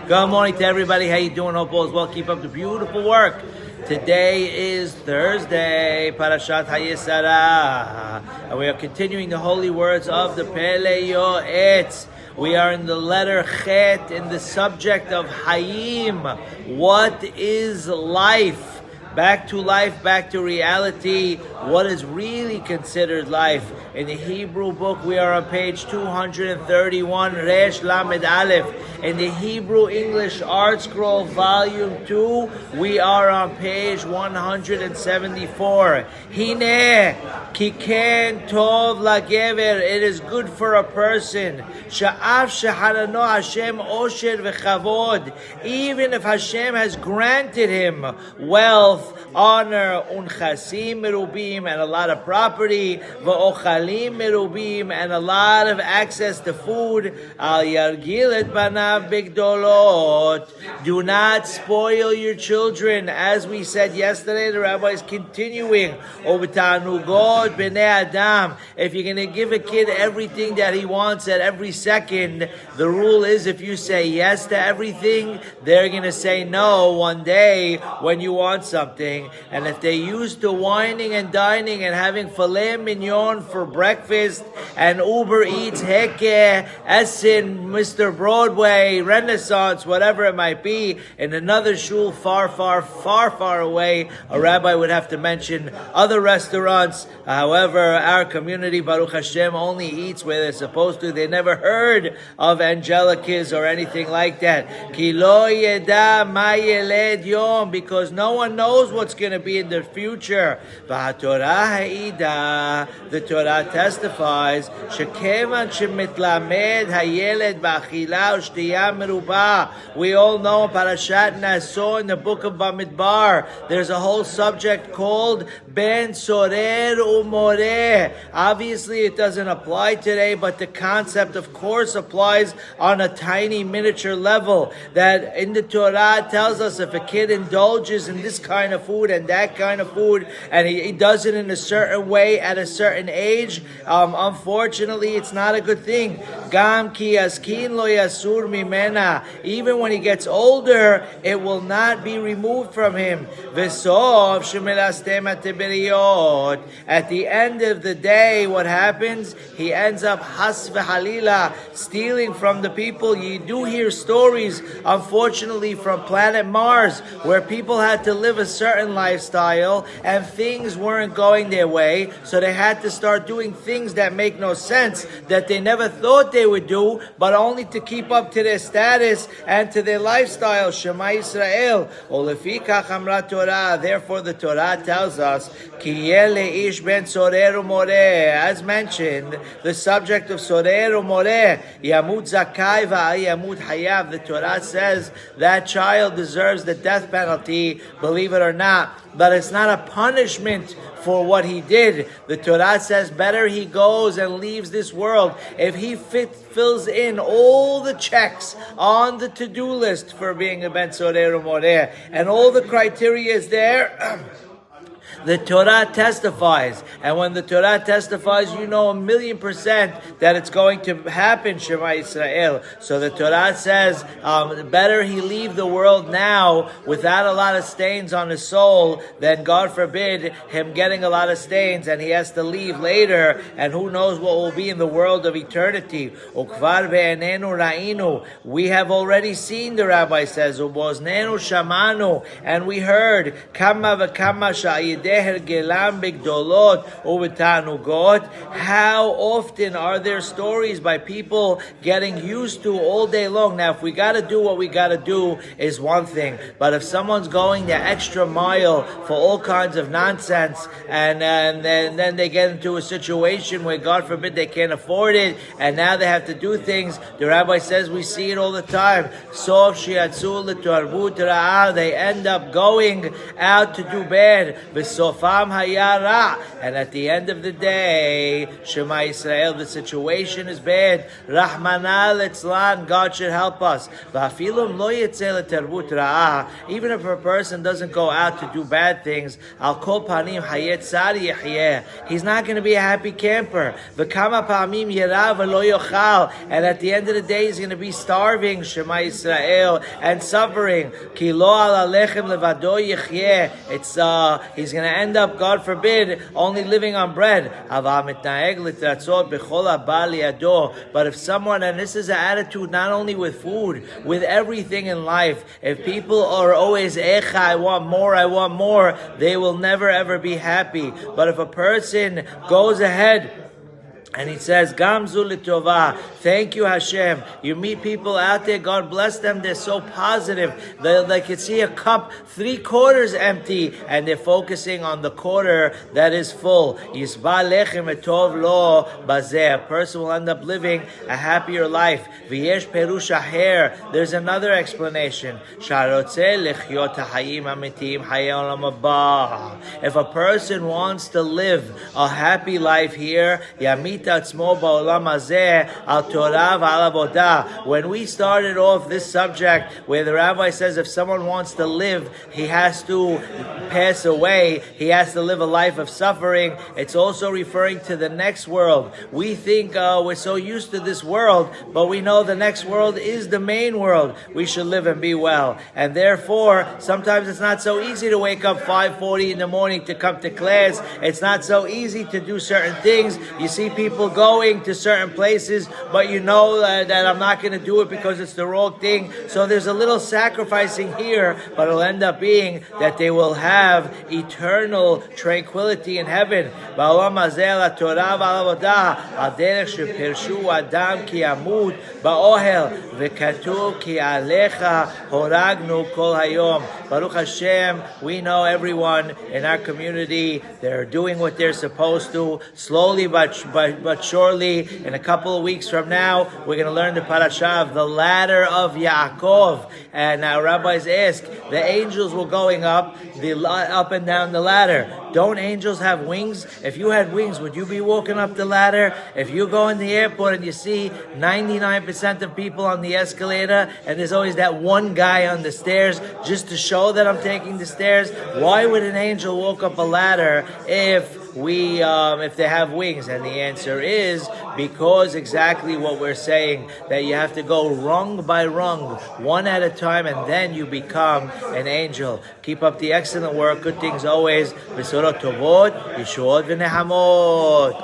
Good morning to everybody. How you doing? Hope all is well. Keep up the beautiful work. Today is Thursday, Parashat Hayesara, and we are continuing the holy words of the Pele Yoetz. We are in the letter Chet, in the subject of Hayim. What is life? Back to life, back to reality. What is really considered life? In the Hebrew book, we are on page 231, Resh Lamed Aleph. In the Hebrew English Art Scroll, volume 2, we are on page 174. Hine, kiken tov lagever. It is good for a person. Sha'af sheharano Hashem osher v'chavod. Even if Hashem has granted him wealth, honor, unchasim merubim, and a lot of property, v'ochalim merubim, and a lot of access to food, al yargil et banav bigdolot. Do not spoil your children. As we said yesterday, the rabbi is continuing, Obtanugod b'nei adam. If you're going to give a kid everything that he wants at every second, the rule is if you say yes to everything, they're going to say no one day when you want something. And if they're used to whining and dining and having filet mignon for breakfast and Uber Eats, Heke, Essen, Mr. Broadway, Renaissance, whatever it might be, in another shul far away, a rabbi would have to mention other restaurants. However, our community, Baruch Hashem, only eats where they're supposed to. They never heard of Angelicas or anything like that. Ki lo yeda ma yeled yom, because no one knows what's going to be in the future. The Torah testifies, we all know Parashat Naso in the book of Bamidbar. There's a whole subject called Ben Sorer Umoreh. Obviously it doesn't apply today, but the concept of course applies on a tiny miniature level. That in the Torah tells us if a kid indulges in this kind of food and that kind of food, and he does it in a certain way at a certain age, unfortunately it's not a good thing. Gam ki askin lo yasur mimena. Even when he gets older, it will not be removed from him. V'sov shemilastem atibiriyot. At the end of the day, what happens? He ends up has v'halila, stealing from the people. You do hear stories, unfortunately, from planet Mars, where people had to live a certain lifestyle and things weren't going their way, so they had to start doing things that make no sense, that they never thought they would do, but only to keep up to their status and to their lifestyle. Shema Yisrael. Olefikach amra Torah. Therefore the Torah tells us, Ki yeh ish ben sorer umoreh. As mentioned, the subject of sorer umoreh, yamut zakai va'al yamut hayav. The Torah says that child deserves the death penalty, believe it or not. But it's not a punishment for what he did. The Torah says better he goes and leaves this world if he fills in all the checks on the to-do list for being a Ben Sorer Umoreh, and all the criteria is there. The Torah testifies, and when the Torah testifies, you know 1,000,000% that it's going to happen, Shema Yisrael. So the Torah says, better he leave the world now without a lot of stains on his soul than, God forbid, him getting a lot of stains and he has to leave later, and who knows what will be in the world of eternity. Ukvar be'enenu ra'inu. We have already seen, the rabbi says, uboznenu shamanu, and we heard, kama v'kama sha'yideh how often are there stories by people getting used to all day long? Now, if we got to do what we got to do is one thing, but if someone's going the extra mile for all kinds of nonsense, and then they get into a situation where, God forbid, they can't afford it, and now they have to do things, the rabbi says we see it all the time. Sof shiatzu l'tarvut ra'ah, they end up going out to do bad. V'sofam hayara. And at the end of the day, Shema Yisrael, the situation is bad. Rahmana litzlan, God should help us. V'afilum lo yitzeh letervut ra'ah. Even if a person doesn't go out to do bad things, al kol panim hayet tzar yehyeh. He's not going to be a happy camper. V'kama pa'amim yera v'lo yochal. And at the end of the day, he's going to be starving, Shema Yisrael, and suffering. Ki lo al alechem levado yehyeh. He's going to end up, God forbid, only living on bread. But if someone, and this is an attitude not only with food, with everything in life, if people are always echa, I want more, they will never ever be happy. But if a person goes ahead and he says, Gamzu l'tova, thank you Hashem. You meet people out there, God bless them, they're so positive. They can see a cup 3/4 empty, and they're focusing on the quarter that is full. Yisba lechem etov lo bazeh. A person will end up living a happier life. V'yesh perush aher. There's another explanation. Sharotzeh lechyot ha'chayim ha'mitim hayei olam haba. If a person wants to live a happy life here, yamit when we started off this subject where the rabbi says if someone wants to live, he has to pass away, he has to live a life of suffering, it's also referring to the next world. We think we're so used to this world, but we know the next world is the main world. We should live and be well. And therefore, sometimes it's not so easy to wake up 5:40 in the morning to come to class. It's not so easy to do certain things. You see people going to certain places, but you know that I'm not going to do it because it's the wrong thing. So there's a little sacrificing here, but it'll end up being that they will have eternal tranquility in heaven. Baruch Hashem, we know everyone in our community, they're doing what they're supposed to, slowly but surely. In a couple of weeks from now, we're going to learn the parasha of the ladder of Yaakov. And our rabbis ask, the angels were going up and down the ladder. Don't angels have wings? If you had wings, would you be walking up the ladder? If you go in the airport and you see 99% of people on the escalator, and there's always that one guy on the stairs just to show that I'm taking the stairs, why would an angel walk up a ladder if they have wings? And the answer is because exactly what we're saying, that you have to go rung by rung, one at a time, and then you become an angel. Keep up the excellent work. Good things always. Besorot tovot, yeshuot v'nehamot.